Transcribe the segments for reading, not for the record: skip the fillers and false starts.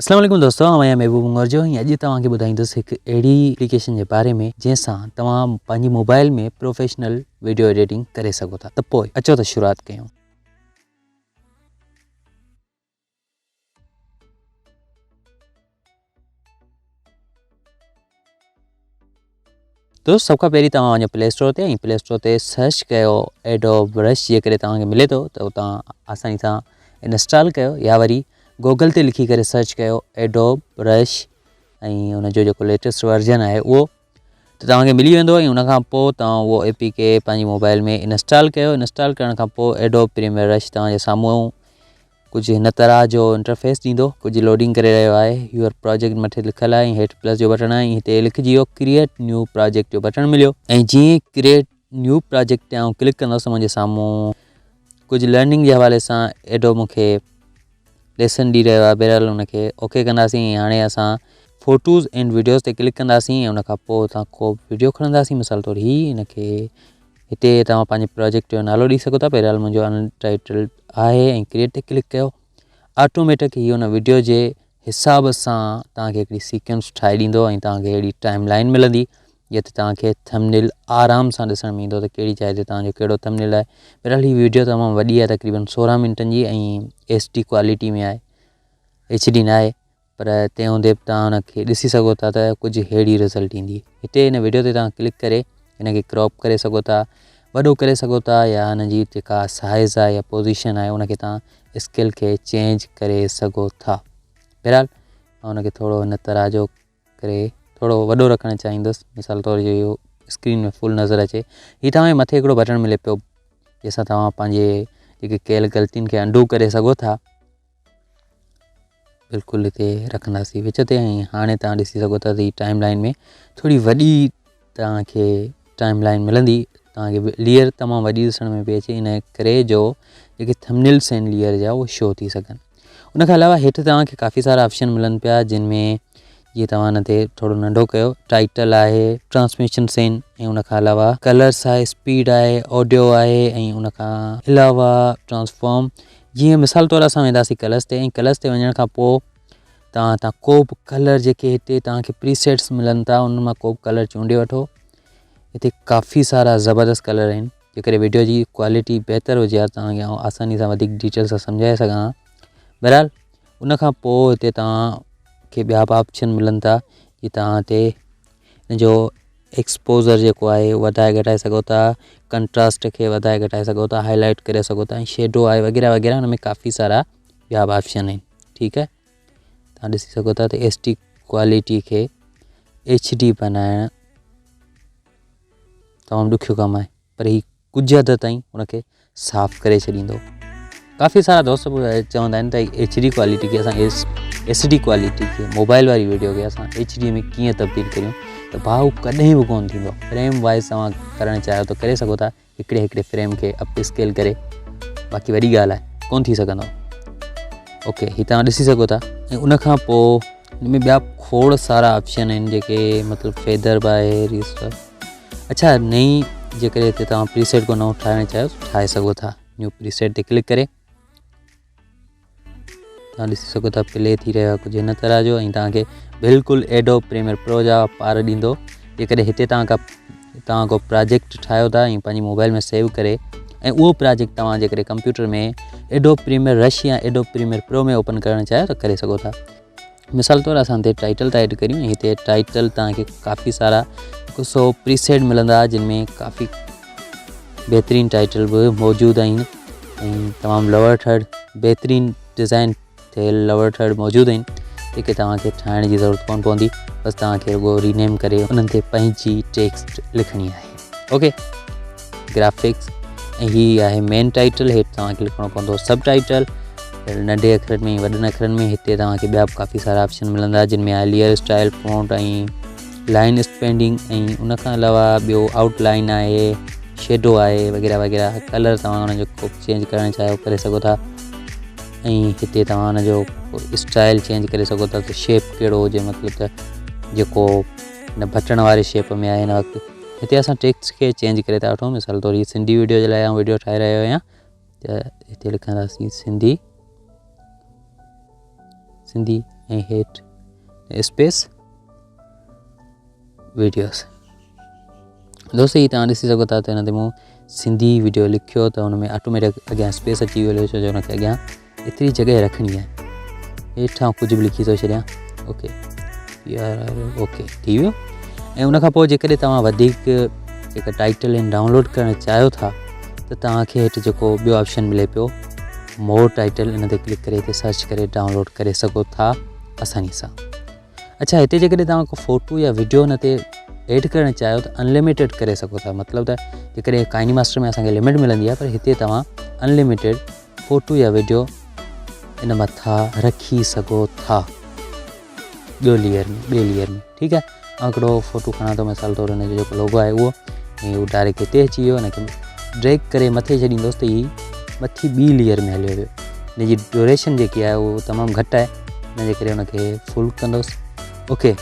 अस्सलाम वालेकुम दोस्तों, मैं महबूब मुंगरजो अॼु तव्हांखे ॿुधाईंदुसि हिकु अहिड़ी एप्लीकेशन जे बारे में जंहिंसां तव्हां पंहिंजी मोबाइल में प्रोफेशनल वीडियो एडिटिंग करे सघो था। त पोइ अचो त शुरूआत कयूं। दोस्त सब खां पहिरीं तव्हां वञो प्ले स्टोर ते ऐं प्ले स्टोर ते सर्च कयो एडोब ब्रश। जेकॾहिं तव्हांखे मिले थो त तव्हां आसानी सां इंस्टॉल कयो, या वरी गूगल ते लिखी करे सर्च कयो एडोब ब्रश ऐं उनजो जेको लेटेस्ट वर्जन आहे उहो त तव्हांखे मिली वेंदो। ऐं उनखां पोइ तव्हां उहो एपीके पंहिंजी मोबाइल में इंस्टॉल कयो। इंस्टॉल करण खां पोइ एडोब प्रीमियर रश तव्हांजे साम्हूं कुझु हिन तरह जो इंटरफेस ॾींदो। कुझु लोडिंग करे रहियो आहे। यूअर प्रोजेक्ट मथे लिखियलु आहे ऐं हेठि प्लस जो बटण आहे। हिते लिखिजी वियो क्रिएट न्यू प्रोजेक्ट जो बटण मिलियो ऐं जीअं क्रिएट न्यू प्रोजेक्ट ते आउं क्लिक कंदुसि मुंहिंजे साम्हूं कुझु लर्निंग जे हवाले सां एडोब मूंखे लेसन ॾेई रहियो आहे। बहरहाल हुनखे ओके कंदासीं। हाणे असां फ़ोटोज़ एंड वीडियोज़ ते क्लिक कंदासीं ऐं उनखां पोइ तव्हां को वीडियो खणंदासीं। मिसाल तौरु हिनखे हिते तव्हां पंहिंजे प्रोजेक्ट जो नालो ॾेई सघो था। बहरहाल मुंहिंजो अनटाइटल्ड आहे ऐं क्रिएट ते क्लिक कयो। ऑटोमेटिक हीअ हुन वीडियो जे हिसाब सां तव्हांखे हिकिड़ी सीक्वेंस ठाहे ॾींदो ऐं तव्हांखे अहिड़ी टाइम लाइन मिलंदी जिते तव्हांखे थंबनेल आराम सां ॾिसण में ईंदो त कहिड़ी जाइ ते तव्हांजो कहिड़ो थंबनेल आहे। बहरहाल हीअ वीडियो तमामु वॾी आहे, तक़रीबन 16 मिंटनि जी ऐं HD क्वालिटी में आहे, HD न आहे, पर तंहिं हूंदे बि तव्हां हुनखे ॾिसी सघो था त कुझु अहिड़ी रिज़ल्ट ईंदी। हिते हिन वीडियो ते तव्हां क्लिक करे हिनखे क्रॉप करे सघो था, वॾो करे सघो था, या हिनजी जेका साइज़ आहे या पोज़ीशन आहे उनखे तव्हां स्केल खे चेंज करे सघो था। बहरहाल मां हुनखे थोरो हिन तरह जो करे थोरो वॾो रखणु चाहींदुसि। मिसाल तौरु इहो स्क्रीन में फुल नज़र अचे। हीअ तव्हांजे मथे हिकिड़ो बटण मिले पियो जंहिंसां तव्हां पंहिंजे जेके कयल ग़लतियुनि खे अंडू करे सघो था। बिल्कुलु हिते रखंदासीं विच ते ऐं हाणे तव्हां ॾिसी सघो था त हीअ टाइम लाइन में थोरी वॾी तव्हांखे टाइम लाइन मिलंदी। तव्हांखे लेयर तमामु वॾी ॾिसण में पई अचे, इन करे जो जेके थंबनेल्स आहिनि लेयर जा उहे शो थी सघनि। उनखां अलावा हेठि तव्हांखे काफ़ी सारा ऑप्शन मिलनि पिया, जिन में जीअं तव्हां हिन ते थोरो नंढो कयो टाइटल आहे, ट्रांसमिशन्स आहिनि ऐं उनखां अलावा कलर्स आहे, स्पीड आहे, ऑडियो आहे ऐं उनखां अलावा ट्रांसफॉर्म। जीअं मिसाल तौरु असां वेंदासीं कलर्स ते ऐं कलर्स ते वञण खां पोइ तव्हां को बि कलर जेके हिते तव्हांखे प्रीसेट्स मिलनि था उन मां को बि कलर चूंडे वठो। हिते काफ़ी सारा ज़बरदस्त कलर आहिनि। जेकॾहिं वीडियो जी क्वालिटी बहितरु हुजे हा तव्हांखे ऐं आसानी सां वधीक डिटेल सां सम्झाए सघां। बहरहाल उनखां पोइ हिते तव्हांखे ॿिया बि ऑप्शन मिलनि था कि तव्हां हिते हिनजो एक्सपोज़र जेको आहे वधाए घटाए सघो था, कंट्रास्ट खे वधाए घटाए सघो था, हाईलाइट करे सघो था ऐं शेडो आहे वग़ैरह वग़ैरह। हुन में काफ़ी सारा ॿिया बि ऑप्शन आहिनि। ठीकु आहे, तव्हां ॾिसी सघो था त HD क्वालिटी खे HD बनाइणु तमामु ॾुखियो कमु आहे, पर हीउ कुझु हद ताईं हुनखे साफ़ु करे छॾींदो। काफ़ी सारा दोस्त चवंदा आहिनि त HD क्वालिटी खे असां SD क्वालिटी खे मोबाइल वारी वीडियो खे असां HD में कीअं तब्दील करियूं, त भाउ कॾहिं बि कोन्ह थींदो। फ्रेम वाइज़ तव्हां करणु चाहियो त करे सघो था, हिकिड़े फ्रेम खे अप स्केल करे, बाक़ी वॾी ॻाल्हि आहे कोन्ह थी सघंदो। ओके, हीअ तव्हां ॾिसी सघो था ऐं उनखां पोइ हिन में ॿिया खोड़ सारा ऑप्शन आहिनि जेके मतिलबु फेदर बि आहे, रिस्टर। अच्छा, नई जेकॾहिं हिते तव्हां प्रीसेट को नओं ठाहिणु चाहियो ठाहे सघो था। न्यू प्रीसेट ते क्लिक करे तव्हां ॾिसी सघो था प्ले थी रहियो आहे कुझु हिन तरह जो ऐं तव्हांखे बिल्कुलु एडोब प्रीमियर प्रो जा पार ॾींदो। जेकॾहिं हिते तव्हां को प्रोजेक्ट ठाहियो था ऐं पंहिंजी मोबाइल में सेव करे ऐं उहो प्रोजेक्ट तव्हां जेकॾहिं कंप्यूटर में एडोब प्रीमियर रश या एडोब प्रीमियर प्रो में ओपन करणु चाहियो त करे सघो था। मिसाल तौरु असां हिते टाइटल था ऐड करियूं ऐं हिते टाइटल तव्हांखे काफ़ी सारा 100 प्रीसेट मिलंदा जिन में काफ़ी बहितरीनु टाइटल बि मौजूदु आहिनि ऐं तमामु लवर थर्ड बहितरीनु डिज़ाइन थियल लवर थर्ड मौजूदु आहिनि जेके तव्हांखे ठाहिण जी ज़रूरत कोन्ह पवंदी। बसि तव्हांखे रुॻो रीनेम करे उन्हनि ते पंहिंजी टेक्स्ट लिखणी आहे। ओके, ग्राफिक्स ऐं हीअ आहे मेन टाइटल। हेठि तव्हांखे लिखणो पवंदो सब टाइटल नंढे अखरनि में वॾनि अखरनि में। हिते तव्हांखे ॿिया बि काफ़ी सारा ऑप्शन मिलंदा जिन में आहे लेयर स्टाइल, फ़ॉन्ट ऐं लाइन स्पेंडिंग ऐं उनखां अलावा ॿियो आउटलाइन आहे, शेडो आहे वग़ैरह वग़ैरह। कलर तव्हां हुनजो को चेंज करणु चाहियो करे सघो था ऐं हिते तव्हां हुनजो स्टाइल चेंज करे सघो था त शेप कहिड़ो हुजे, मतिलबु त जेको हिन बटण वारे शेप में आहे हिन वक़्तु। हिते असां टेक्स्ट खे चेंज करे था वठूं। मिसाल तौरु सिंधी वीडियो जे लाइ वीडियो ठाहे रहियो आहियां त हिते लिखंदासीं सिंधी ऐं हेठि स्पेस वीडियोस। दोस्त ही तव्हां ॾिसी सघो था त हिन ते मूं सिंधी वीडियो लिखियो त हुन में ऑटोमेटिक अॻियां स्पेस अची वियो, छो जो हुनखे अॻियां एतिरी जॻह रखणी आहे। हेठां कुझु बि लिखी थो छॾियां, ओके यार ओके थी वियो। ऐं उनखां पोइ जेकॾहिं तव्हां वधीक जेका टाइटल आहिनि डाउनलोड करणु चाहियो था त तव्हांखे हेठि जेको ॿियो ऑप्शन मिले पियो मोर टाइटल, इन ते क्लिक करे हिते सर्च करे डाउनलोड करे सघो था आसानी सां। अच्छा, हिते जेकॾहिं तव्हां को फ़ोटो या वीडियो हिन ते एड करणु चाहियो त अनलिमिटेड करे सघो था। मतिलबु त जेकॾहिं काइनी मास्टर में असांखे लिमिट मिलंदी आहे, पर हिते तव्हां अनलिमिटेड फ़ोटो या वीडियो इन मथां रखी सघो था ॿिए लेयर में। ठीकु आहे, मां हिकिड़ो फ़ोटो खणा थो मिसाल तौरु, हिन जो जेको लोगो आहे उहो, ऐं उहो डायरेक्ट हिते अची वियो। हिनखे ड्रैग करे मथे छॾींदोसि त ही मथी ॿी लेयर में हलियो वियो। हिन जी ड्यूरेशन जेकी आहे उहो तमामु घटि आहे, हिन जे करे हुनखे फुल कंदुसि। ओके,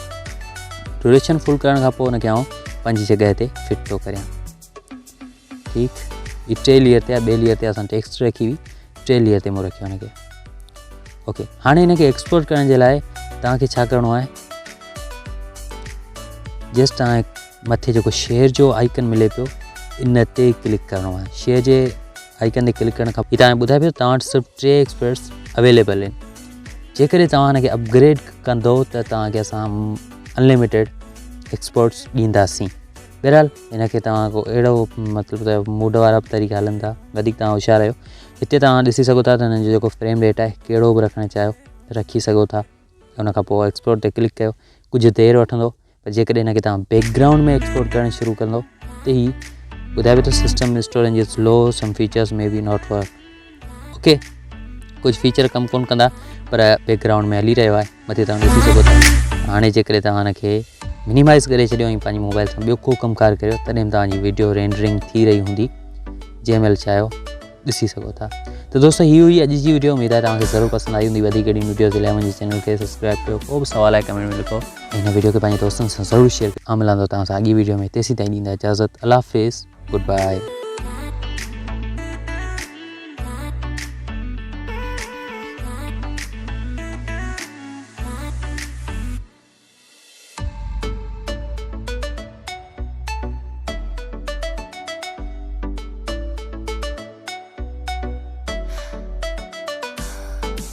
ड्यूरेशन फुल करण खां पोइ हुनखे आउं पंहिंजी जॻह ते फिट थो करियां। ठीकु, हीअ 3 लेयर ते आहे, 2 लेयर ते असां टेक्स्ट रखी हुई, 3 लेयर ते मूं रखियो हुनखे। ओके, हाणे हिनखे एक्सपोर्ट करण जे लाइ तव्हांखे छा करिणो आहे, जस्ट तव्हां मथे जेको शेयर जो आइकन मिले पियो इन ते क्लिक करिणो आहे। शेयर जे आइकन ते क्लिक करण खां पोइ तव्हांखे ॿुधाए पियो तव्हां वटि सिर्फ़ु 3 एक्सपर्ट्स अवेलेबल आहिनि। जेकॾहिं तव्हां हिनखे अपग्रेड कंदो त तव्हांखे असां अनलिमिटेड एक्सपोर्ट्स ॾींदासीं। बहरहाल हिनखे तव्हां को अहिड़ो मतिलबु त मूड वारा तरीक़ा हलनि था, वधीक तव्हां होशियारु आहियो। हिते तव्हां ॾिसी सघो था त हिन जो जेको फ्रेम रेट आहे कहिड़ो बि रखणु चाहियो रखी सघो था। हुनखां पोइ एक्सपोर्ट ते क्लिक कयो, कुझु देरि वठंदो, पर जेकॾहिं हिनखे तव्हां बैकग्राउंड में एक्सपोर्ट करणु शुरू कंदो त ही ॿुधाए पियो त system storage is slow, sum features may be not work. Okay, कुझु फीचर कमु कोन कंदा, पर बैकग्राउंड में हली रहियो आहे, मथे तव्हां ॾिसी सघो था। हाणे जेकॾहिं तव्हां हिनखे मिनिमाइज़ करे छॾियो ऐं पंहिंजी मोबाइल सां ॿियो को कमु करियो तॾहिं तव्हांजी वीडियो रेंडरिंग थी रही हूंदी, जंहिं महिल चाहियो ॾिसी सघो था। त दोस्तों हीअ हुई अॼु जी वीडियो, उमेद आहे तव्हांखे ज़रूरु पसंदि आई हूंदी। वधीक अहिड़ी वीडियोज़ जे लाइ मुंहिंजे चैनल खे सब्सक्राइब कयो, को बि सवाल आहे कमेंट में लिखो, ऐं हिन वीडियो खे पंहिंजे दोस्तनि सां ज़रूरु शेयर कयो। मिलंदो तव्हां सां अॻी वीडियो में, तेसीं ताईं ॾींदा इजाज़त। अल्लाह हाफ़िज़, गुड बाय।